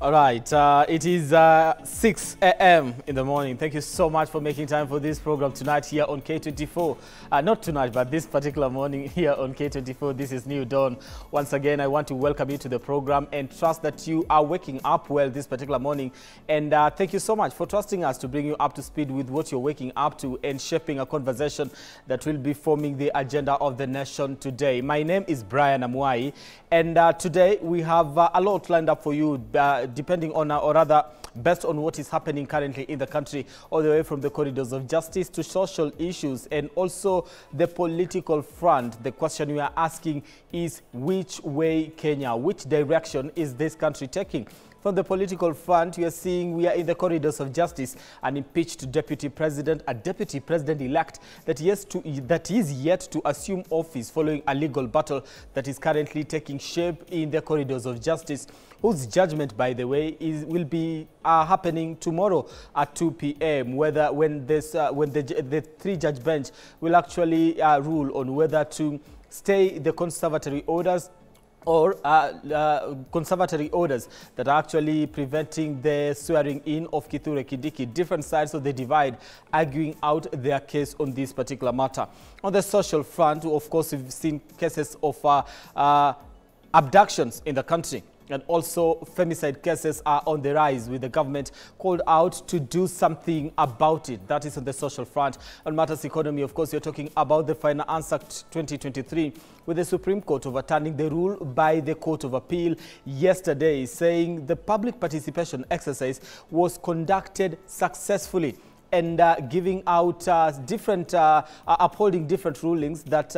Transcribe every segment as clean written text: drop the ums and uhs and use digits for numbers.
All right, it is 6 a.m. in the morning. Thank you so much for making time for this program tonight here on K24. Not tonight, but this particular morning here on K24. This is New Dawn. Once again, I want to welcome you to the program and trust that you are waking up well this particular morning. And thank you so much for trusting us to bring you up to speed with what you're waking up to and shaping a conversation that will be forming the agenda of the nation today. My name is Brian Amwai, and today we have a lot lined up for you, depending on, or rather, based on what is happening currently in the country, all the way from the corridors of justice to social issues and also the political front. The question we are asking is, which way Kenya, which direction is this country taking? From the political front, we are seeing we are in the corridors of justice. An impeached deputy president, a deputy president-elect that is yet to assume office following a legal battle that is currently taking shape in the corridors of justice, whose judgment, by the way, will be happening tomorrow at 2 p.m. when the three-judge bench will actually rule on whether to stay the conservatory orders or conservatory orders that are actually preventing the swearing in of Kithure Kindiki. Different sides of the divide arguing out their case on this particular matter. On the social front, of course, we've seen cases of abductions in the country. And also femicide cases are on the rise, with the government called out to do something about it. That is on the social front. On matters economy, of course, you're talking about the Finance Act 2023, with the Supreme Court overturning the rule by the Court of Appeal yesterday, saying the public participation exercise was conducted successfully, and giving out upholding different rulings that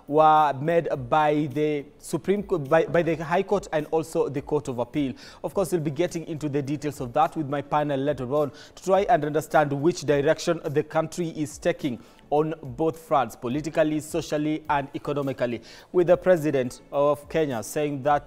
were made by the Supreme Court, by the High Court and also the Court of Appeal. Of course, we'll be getting into the details of that with my panel later on to try and understand which direction the country is taking on both fronts, politically, socially and economically, with the President of Kenya saying that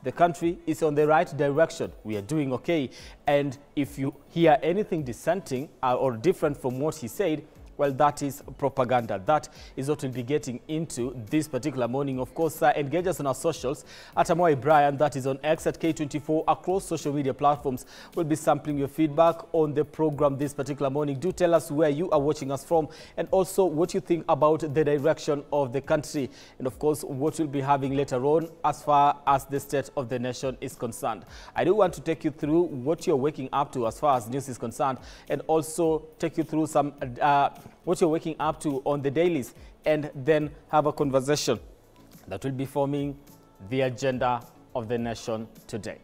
the country is on the right direction. We are doing okay. And if you hear anything dissenting or different from what he said, well, that is propaganda. That is what we'll be getting into this particular morning. Of course, engage us on our socials at Amwai Brian, that is on X, at K24, across social media platforms. We'll be sampling your feedback on the program this particular morning. Do tell us where you are watching us from and also what you think about the direction of the country. And of course, what we'll be having later on as far as the state of the nation is concerned. I do want to take you through what you're waking up to as far as news is concerned, and also take you through some what you're waking up to on the dailies, and then have a conversation that will be forming the agenda of the nation today.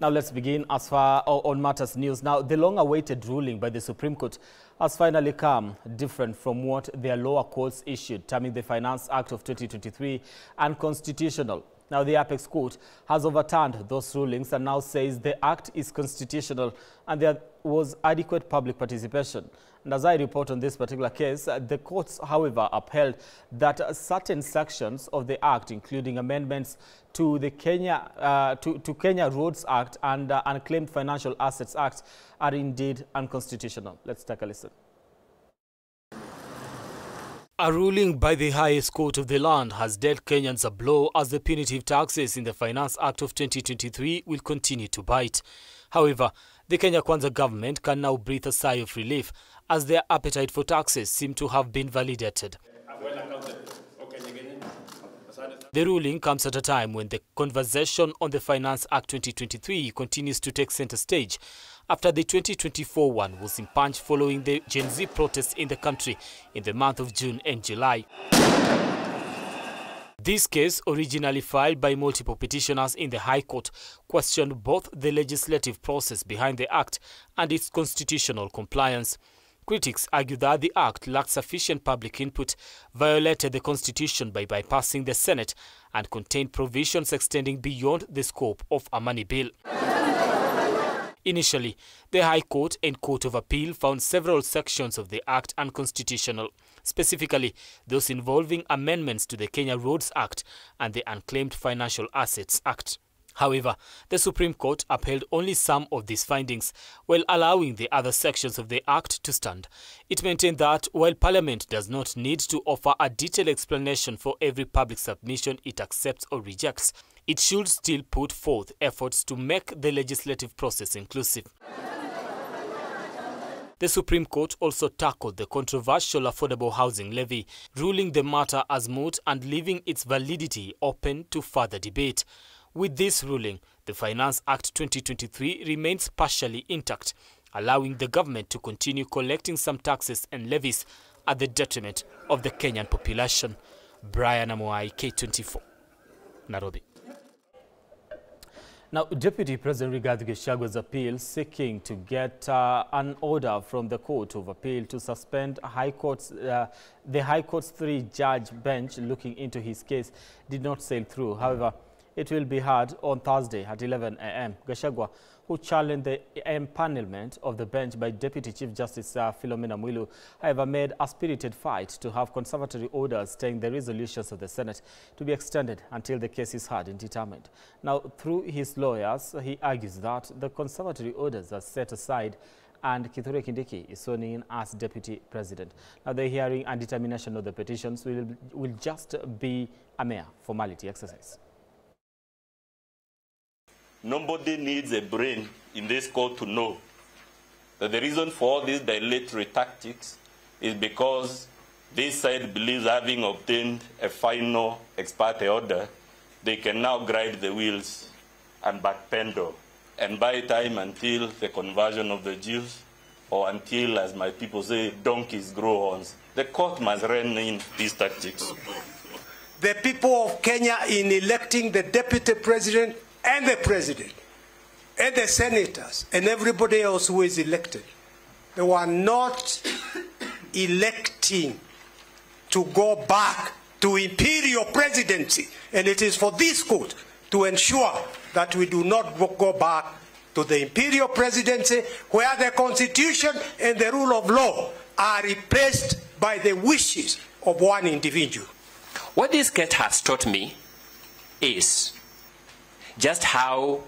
Now let's begin as far on matters news. Now, the long-awaited ruling by the Supreme Court has finally come, different from what their lower courts issued, terming the Finance Act of 2023 unconstitutional. Now, the Apex Court has overturned those rulings and now says the act is constitutional and there was adequate public participation. And as I report on this particular case, the courts, however, upheld that certain sections of the act, including amendments to the Kenya Roads Act and Unclaimed Financial Assets Act, are indeed unconstitutional. Let's take a listen. A ruling by the highest court of the land has dealt Kenyans a blow, as the punitive taxes in the Finance Act of 2023 will continue to bite. However, the Kenya Kwanza government can now breathe a sigh of relief, as their appetite for taxes seem to have been validated. The ruling comes at a time when the conversation on the Finance Act 2023 continues to take center stage, after the 2024 one was impugned following the Gen Z protests in the country in the month of June and July. This case, originally filed by multiple petitioners in the High Court, questioned both the legislative process behind the Act and its constitutional compliance. Critics argue that the Act lacked sufficient public input, violated the Constitution by bypassing the Senate, and contained provisions extending beyond the scope of a money bill. Initially, the High Court and Court of Appeal found several sections of the Act unconstitutional, specifically those involving amendments to the Kenya Roads Act and the Unclaimed Financial Assets Act. However, the Supreme Court upheld only some of these findings, while allowing the other sections of the Act to stand. It maintained that while Parliament does not need to offer a detailed explanation for every public submission it accepts or rejects, it should still put forth efforts to make the legislative process inclusive. The Supreme Court also tackled the controversial affordable housing levy, ruling the matter as moot and leaving its validity open to further debate. With this ruling, the Finance Act 2023 remains partially intact, allowing the government to continue collecting some taxes and levies at the detriment of the Kenyan population. Brian Amoai, K24, Nairobi. Now, Deputy President Rigathi Gachagwa's appeal seeking to get an order from the Court of Appeal to suspend the High Court's 3-judge bench looking into his case did not sail through. However, it will be heard on Thursday at 11 a.m. Gachagua, who challenged the empanelment of the bench by Deputy Chief Justice Philomena Mwilu, however, made a spirited fight to have conservatory orders staying the resolutions of the Senate to be extended until the case is heard and determined. Now, through his lawyers, he argues that the conservatory orders are set aside and Kithure Kindiki is sworn in as Deputy President. Now, the hearing and determination of the petitions will just be a mere formality exercise. Nobody needs a brain in this court to know that the reason for all these dilatory tactics is because this side believes, having obtained a final ex parte order, they can now grind the wheels and backpedal and buy time until the conversion of the Jews, or until, as my people say, donkeys grow horns. The court must rein in these tactics. The people of Kenya, in electing the Deputy President and the President and the Senators and everybody else who is elected, they were not electing to go back to imperial presidency. And it is for this court to ensure that we do not go back to the imperial presidency, where the Constitution and the rule of law are replaced by the wishes of one individual. What this case has taught me is just how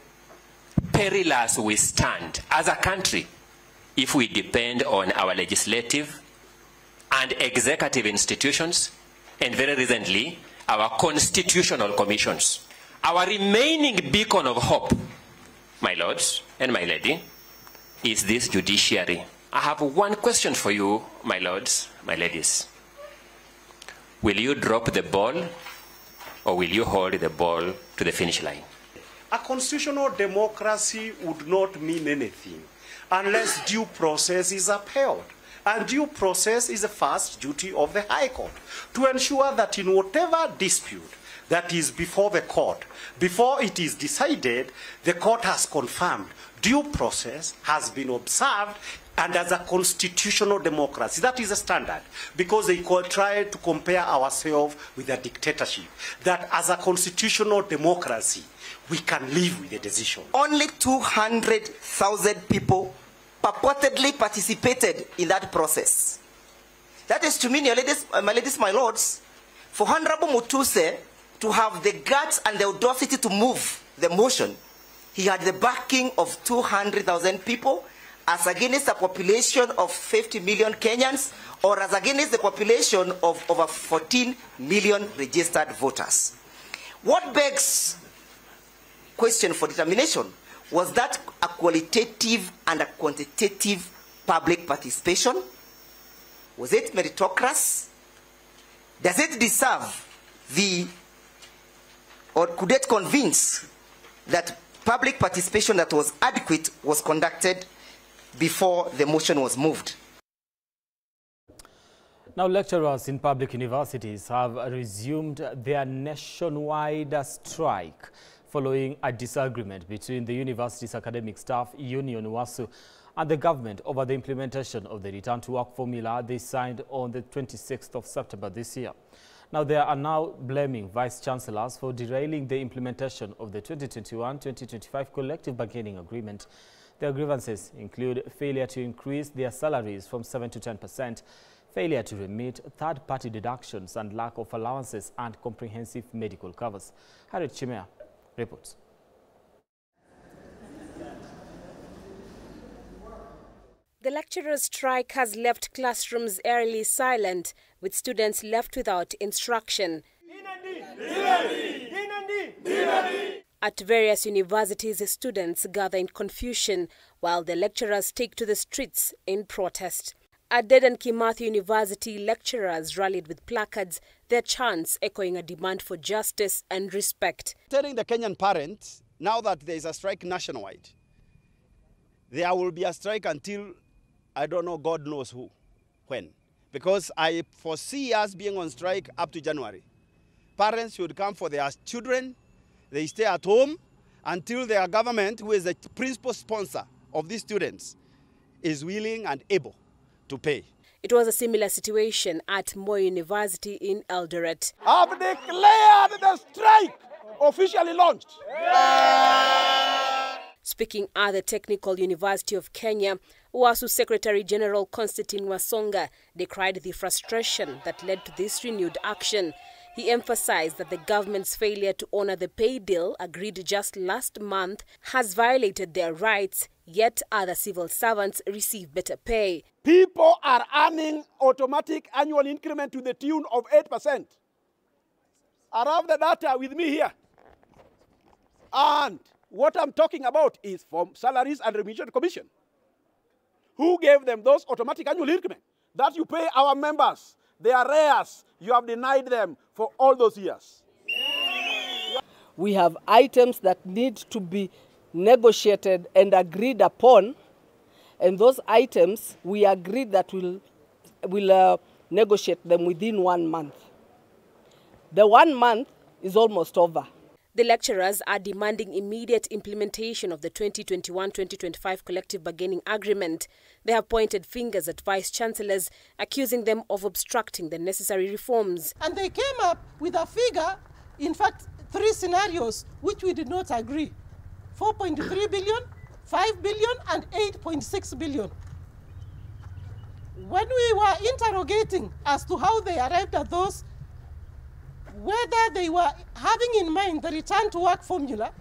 perilous we stand as a country if we depend on our legislative and executive institutions, and very recently, our constitutional commissions. Our remaining beacon of hope, my lords and my lady, is this judiciary. I have one question for you, my lords, my ladies. Will you drop the ball, or will you hold the ball to the finish line? A constitutional democracy would not mean anything unless due process is upheld. And due process is the first duty of the High Court, to ensure that in whatever dispute that is before the court, before it is decided, the court has confirmed due process has been observed. And as a constitutional democracy, that is a standard, because they try to compare ourselves with a dictatorship, that as a constitutional democracy, we can live with the decision. Only 200,000 people purportedly participated in that process. That is to mean, my ladies, my lords, for Honorable Mutuse to have the guts and the audacity to move the motion, he had the backing of 200,000 people, as against a population of 50 million Kenyans, or as against the population of over 14 million registered voters. What begs question for determination was that a qualitative and a quantitative public participation? Was it meritocracy? Does it deserve or could it convince that public participation that was adequate was conducted before the motion was moved? Now, lecturers in public universities have resumed their nationwide strike following a disagreement between the university's academic staff union, WASU, and the government over the implementation of the return to work formula they signed on the 26th of September this year. Now, they are now blaming vice chancellors for derailing the implementation of the 2021-2025 collective bargaining agreement. Their grievances include failure to increase their salaries from 7 to 10%, failure to remit third-party deductions, and lack of allowances and comprehensive medical covers. Harriet Chimea reports. The lecturers' strike has left classrooms eerily silent, with students left without instruction. At various universities, students gather in confusion, while the lecturers take to the streets in protest. At Dedan Kimathi University, lecturers rallied with placards, their chants echoing a demand for justice and respect. Telling the Kenyan parents, now that there is a strike nationwide, there will be a strike until, I don't know, God knows who, when. Because I foresee us being on strike up to January. Parents should come for their children, they stay at home until their government, who is the principal sponsor of these students, is willing and able to pay. It was a similar situation at Moi University in Eldoret. I've declared the strike officially launched. Speaking at the Technical University of Kenya, UASU Secretary General Constantine Wasonga decried the frustration that led to this renewed action. He emphasized that the government's failure to honor the pay deal agreed just last month has violated their rights, yet other civil servants receive better pay. People are earning automatic annual increment to the tune of 8%. I have the data with me here. And what I'm talking about is from Salaries and Remuneration Commission. Who gave them those automatic annual increment that you pay our members? They are arrears. You have denied them for all those years. We have items that need to be negotiated and agreed upon, and those items we agreed that we'll negotiate them within 1 month. The 1 month is almost over. The lecturers are demanding immediate implementation of the 2021-2025 collective bargaining agreement. They have pointed fingers at vice-chancellors, accusing them of obstructing the necessary reforms. And they came up with a figure, in fact, 3 scenarios, which we did not agree. 4.3 billion, 5 billion, and 8.6 billion. When we were interrogating as to how they arrived at those, whether they were having in mind the return to work formula,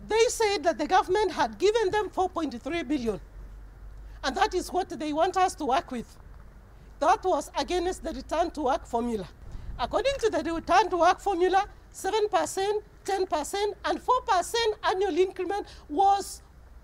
they said that the government had given them 4.3 billion. And that is what they want us to work with. That was against the return to work formula. According to the return to work formula, 7%, 10%, and 4% annual increment was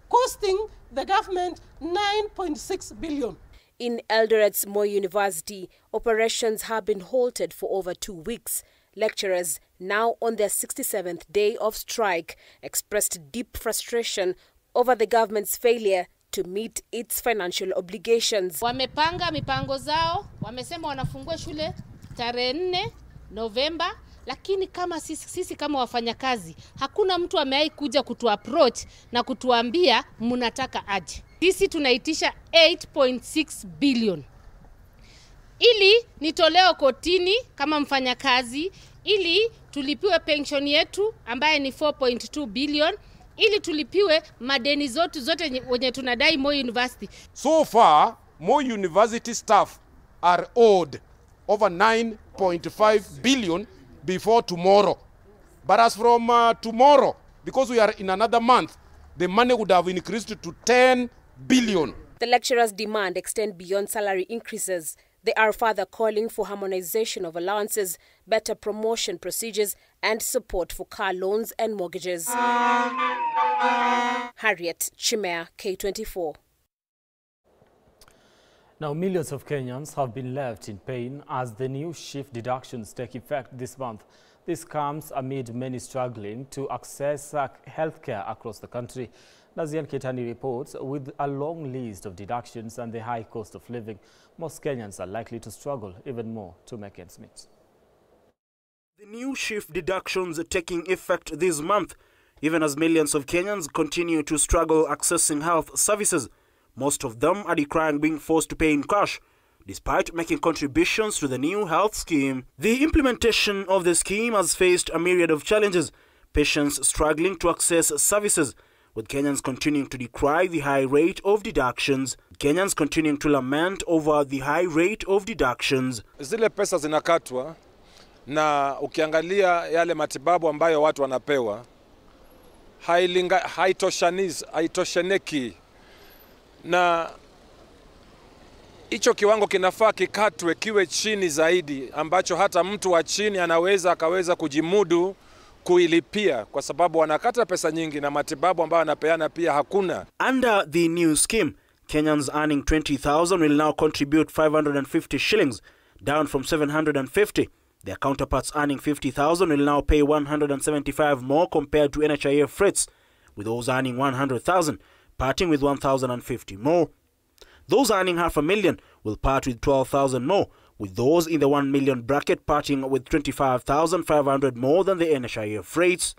costing the government 9.6 billion. In Eldoret's Moi University, operations have been halted for over 2 weeks. Lecturers, now on their 67th day of strike, expressed deep frustration over the government's failure to meet its financial obligations. Wamepanga mipango zao, wamesema wanafungua shule tarehe 4 Novemba, lakini kama sisi kama wafanyakazi, hakuna mtu amewahi kuja kutuapproach na kutuambia mnataka aje. Sisi tunaitisha 8.6 billion. Ili nitoleo kotini kama mfanyakazi, ili tulipiwe pension yetu ambaye ni 4.2 billion, ili tulipiwe madeni zote wenye tunadai Moi University. So far, Moi University staff are owed over 9.5 billion before tomorrow. But as from tomorrow, because we are in another month, the money would have increased to 10 billion. The lecturers' demand extend beyond salary increases. They are further calling for harmonization of allowances, better promotion procedures, and support for car loans and mortgages. Harriet Chimea, K24. Now, millions of Kenyans have been left in pain as the new shift deductions take effect this month. This comes amid many struggling to access healthcare across the country. Nazian Ketani reports, with a long list of deductions and the high cost of living, most Kenyans are likely to struggle even more to make ends meet. The new shift deductions are taking effect this month, even as millions of Kenyans continue to struggle accessing health services. Most of them are decrying being forced to pay in cash, despite making contributions to the new health scheme. The implementation of the scheme has faced a myriad of challenges, patients struggling to access services, with Kenyans continuing to decry the high rate of deductions. Kenyans continuing to lament over the high rate of deductions. Zile pesa zinakatwa na ukiangalia yale matibabu ambayo watu wanapewa haitoshaneki na hicho kiwango kinafaa kikatwe kiwe chini zaidi, ambacho hata mtu wa chini akaweza kujimudu kuilipia, kwa sababu wanakata pesa nyingi na matibabu ambayo wanapeana pia hakuna. Under the new scheme, Kenyans earning 20,000 will now contribute 550 shillings, down from 750. Their counterparts earning 50,000 will now pay 175 more compared to NHIF rates, with those earning 100,000 parting with 1,050 more. Those earning $500,000 will part with 12,000 more, with those in the 1 million bracket parting with 25,500 more than the NHIF rates.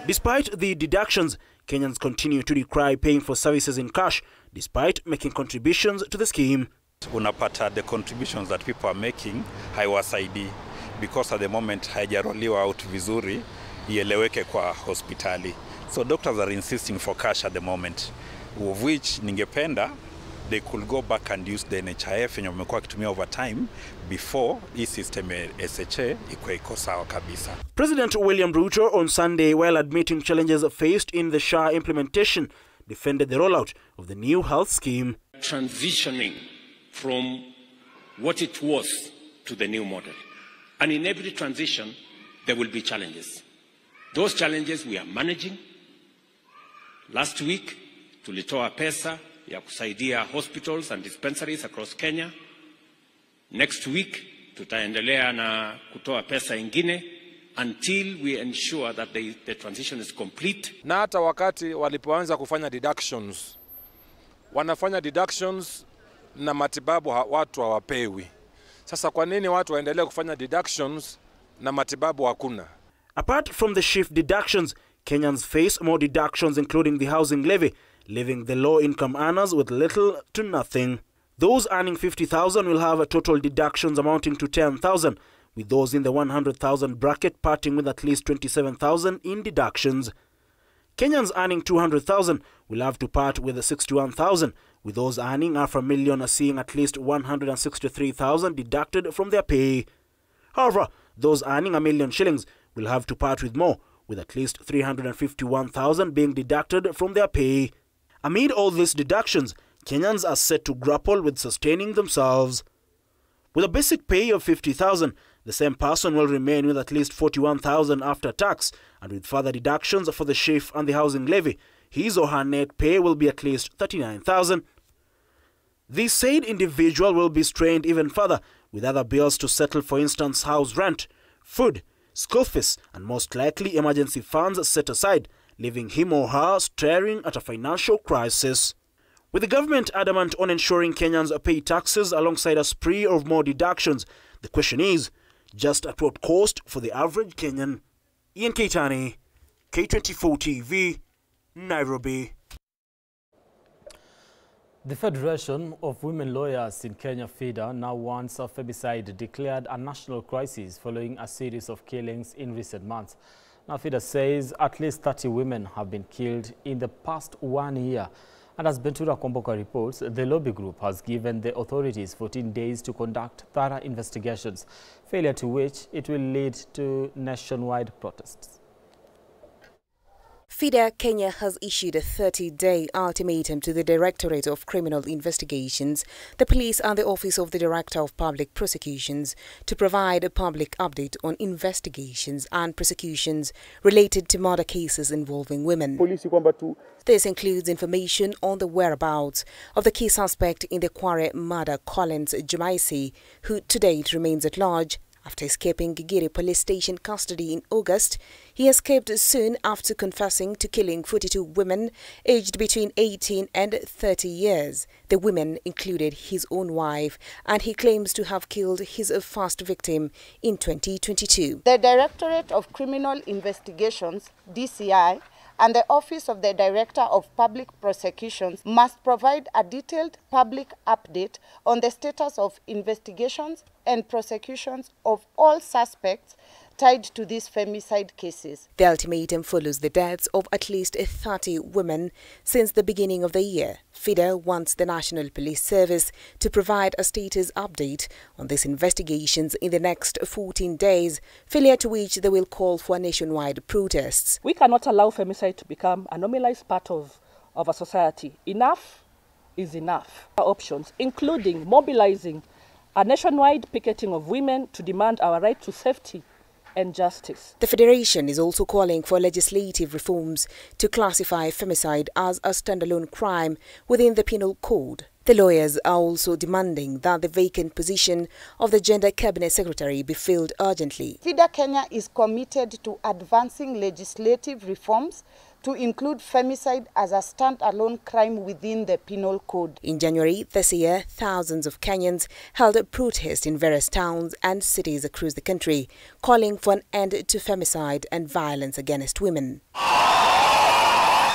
Despite the deductions, Kenyans continue to decry paying for services in cash, despite making contributions to the scheme. Unapata the contributions that people are making haiwasaidi, because at the moment haijaroliwa out vizuri ieleweke kwa hospitali. So doctors are insisting for cash at the moment, of which ningependa they could go back and use the NHIF yenye wamekuwa kitumia over time before this system SHA iko sawa kabisa. President William Ruto on Sunday, while admitting challenges faced in the SHA implementation, defended the rollout of the new health scheme. Transitioning from what it was to the new model. And in every transition, there will be challenges. Those challenges we are managing. Last week, tulitoa pesa ya kusaidia hospitals and dispensaries across Kenya. Next week, tutaendelea na kutoa pesa ingine until we ensure that the transition is complete. Na hata wakati walipoanza kufanya deductions, wanafanya deductions na matibabu watu hawapewi. Sasa kwa nini watu waendelee kufanya deductions na matibabu hakuna? Apart from the shift deductions, Kenyans face more deductions, including the housing levy, leaving the low-income earners with little to nothing. Those earning 50,000 will have a total deductions amounting to 10,000, with those in the 100,000 bracket parting with at least 27,000 in deductions. Kenyans earning 200,000 will have to part with 61,000, with those earning $500,000 seeing at least 163,000 deducted from their pay. However, those earning $1 million shillings will have to part with more, with at least 351,000 being deducted from their pay. Amid all these deductions, Kenyans are set to grapple with sustaining themselves. With a basic pay of 50,000, the same person will remain with at least 41,000 after tax, and with further deductions for the shift and the housing levy, his or her net pay will be at least 39,000. The said individual will be strained even further with other bills to settle, for instance, house rent, food, school fees, and most likely emergency funds set aside, leaving him or her staring at a financial crisis. With the government adamant on ensuring Kenyans pay taxes alongside a spree of more deductions, the question is, just at what cost for the average Kenyan? Ian Keitani, K24 TV, Nairobi. The Federation of Women Lawyers in Kenya, FIDA, now wants a femicide declared a national crisis following a series of killings in recent months. Now, FIDA says at least 30 women have been killed in the past 1 year. And as Bentura Komboka reports, the lobby group has given the authorities 14 days to conduct thorough investigations, failure to which it will lead to nationwide protests. FIDA Kenya has issued a 30-day ultimatum to the Directorate of Criminal Investigations, the police and the Office of the Director of Public Prosecutions to provide a public update on investigations and prosecutions related to murder cases involving women. This includes information on the whereabouts of the key suspect in the Kware murder, Collins Jumaisi, who to date remains at large. After escaping Gigiri Police Station custody in August, he escaped soon after confessing to killing 42 women aged between 18 and 30 years. The women included his own wife, and he claims to have killed his first victim in 2022. The Directorate of Criminal Investigations, DCI, and the Office of the Director of Public Prosecutions must provide a detailed public update on the status of investigations and prosecutions of all suspects tied to these femicide cases. The ultimatum follows the deaths of at least 30 women since the beginning of the year. FIDA wants the National Police Service to provide a status update on these investigations in the next 14 days, failure to which they will call for nationwide protests. We cannot allow femicide to become a normalized part of of a society. Enough is enough. Our options, including mobilizing a nationwide picketing of women to demand our right to safety and justice. The Federation is also calling for legislative reforms to classify femicide as a standalone crime within the Penal Code. The lawyers are also demanding that the vacant position of the Gender Cabinet Secretary be filled urgently. FIDA Kenya is committed to advancing legislative reforms to include femicide as a standalone crime within the Penal Code. In January this year, thousands of Kenyans held a protest in various towns and cities across the country, calling for an end to femicide and violence against women.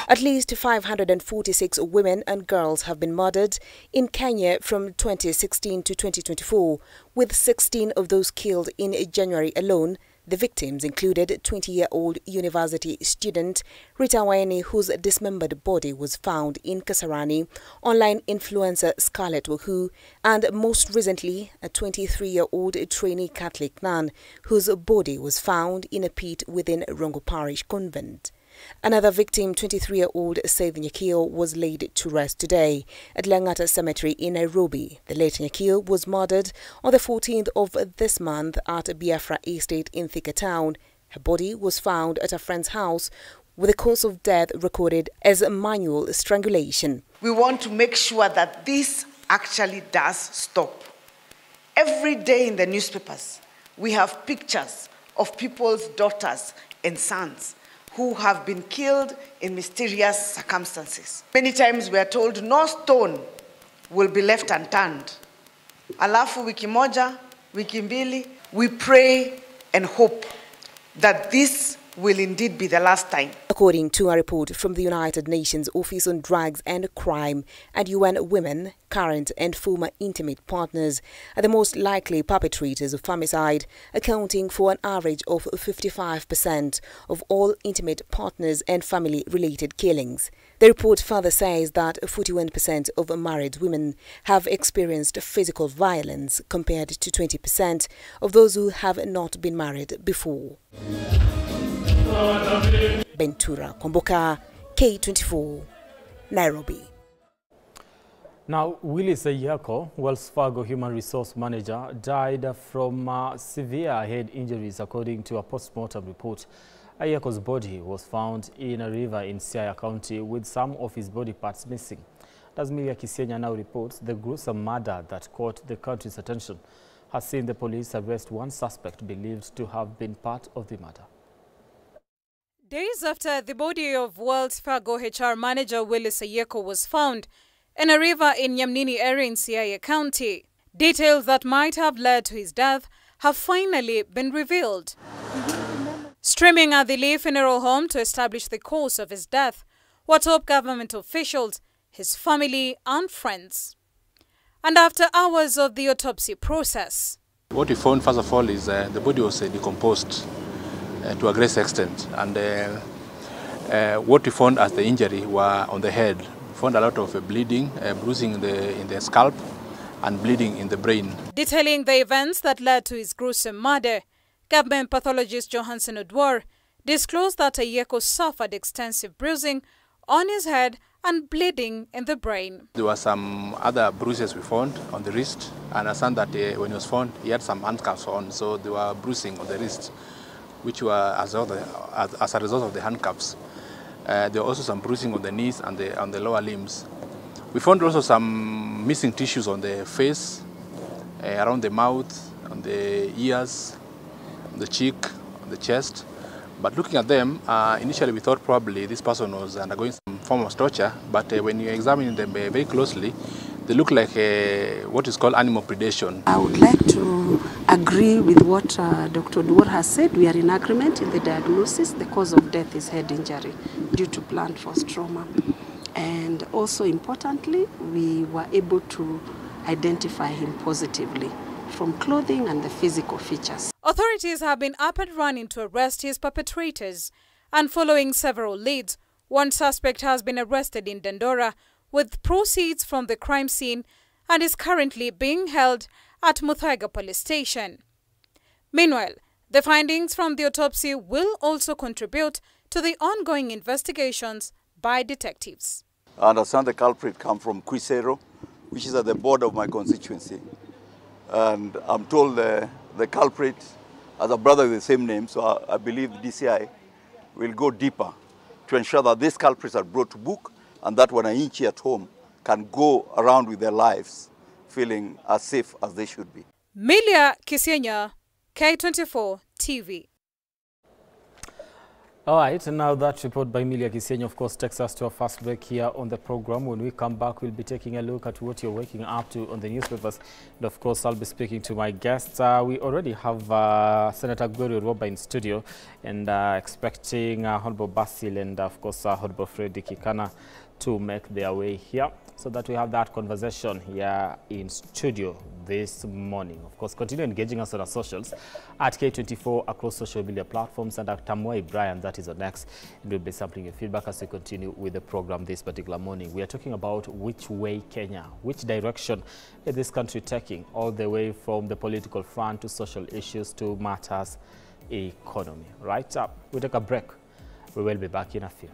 At least 546 women and girls have been murdered in Kenya from 2016 to 2024, with 16 of those killed in January alone. The victims included 20-year-old university student Rita Waini, whose dismembered body was found in Kasarani, online influencer Scarlett Wahoo, and most recently a 23-year-old trainee Catholic nun whose body was found in a pit within Rongo Parish Convent. Another victim, 23-year-old Seth Nyakio, was laid to rest today at Langata Cemetery in Nairobi. The late Nyakio was murdered on the 14th of this month at Biafra Estate in Thika Town. Her body was found at a friend's house with the cause of death recorded as manual strangulation. We want to make sure that this actually does stop. Every day in the newspapers, we have pictures of people's daughters and sons who have been killed in mysterious circumstances. Many times we are told no stone will be left unturned. Alafu wiki moja, wiki mbili, we pray and hope that this will indeed be the last time. According to a report from the United Nations Office on Drugs and Crime and UN Women, current and former intimate partners are the most likely perpetrators of femicide, accounting for an average of 55% of all intimate partners and family-related killings. The report further says that 41% of married women have experienced physical violence compared to 20% of those who have not been married before. Bentura Kwamboka, K24, Nairobi. Now, Willis Ayako, Wells Fargo Human Resource Manager, died from severe head injuries, according to a post-mortem report. Ayako's body was found in a river in Siaya County with some of his body parts missing. As Milia Kisienya now reports, the gruesome murder that caught the country's attention has seen the police arrest one suspect believed to have been part of the murder. Days after the body of Wells Fargo HR manager Willis Ayeko was found in a river in Nyamnini area in Siaya County, details that might have led to his death have finally been revealed. Streaming at the Lee Funeral Home to establish the cause of his death were top government officials, his family and friends. And after hours of the autopsy process, what we found first of all is the body was decomposed to a great extent, and what we found as the injury were on the head. We found a lot of bleeding, bruising in the scalp and bleeding in the brain. Detailing the events that led to his gruesome murder, government pathologist Johansen Odwar disclosed that Ayeko suffered extensive bruising on his head and bleeding in the brain. There were some other bruises we found on the wrist, and I understand that when he was found, he had some handcuffs on, so there were bruising on the wrist, which were as a result of the handcuffs. There were also some bruising on the knees and on the lower limbs. We found also some missing tissues on the face, around the mouth, on the ears, on the cheek, on the chest. But looking at them, initially we thought probably this person was undergoing some form of torture, but when you examine them very closely, they look like what is called animal predation. I would like to agree with what Dr. Odwar has said. We are in agreement in the diagnosis. The cause of death is head injury due to blunt force trauma. And also importantly, we were able to identify him positively from clothing and the physical features. Authorities have been up and running to arrest his perpetrators, and following several leads, one suspect has been arrested in Dandora with proceeds from the crime scene and is currently being held at Muthaiga police station. Meanwhile, the findings from the autopsy will also contribute to the ongoing investigations by detectives. I understand the culprit come from Quisero, which is at the border of my constituency. And I'm told the culprit has a brother with the same name, so I believe the DCI will go deeper to ensure that these culprits are brought to book and that wananchi at home can go around with their lives feeling as safe as they should be. Milia Kisienya, K24 TV. All right, and now that report by Milia Kisienya, of course, takes us to our first break here on the program. When we come back, we'll be taking a look at what you're waking up to on the newspapers. And of course, I'll be speaking to my guests. We already have Senator Gloria Roba in studio and expecting Honorable Basil and, of course, Honorable Freddy Kikana to make their way here, so that we have that conversation here in studio this morning. Of course, continue engaging us on our socials at K24 across social media platforms, and at Tamwai Brian, that is on X. And we'll be sampling your feedback as we continue with the program this particular morning. We are talking about which way Kenya, which direction is this country taking, all the way from the political front to social issues to matters economy. Right up, we take a break. We will be back in a few.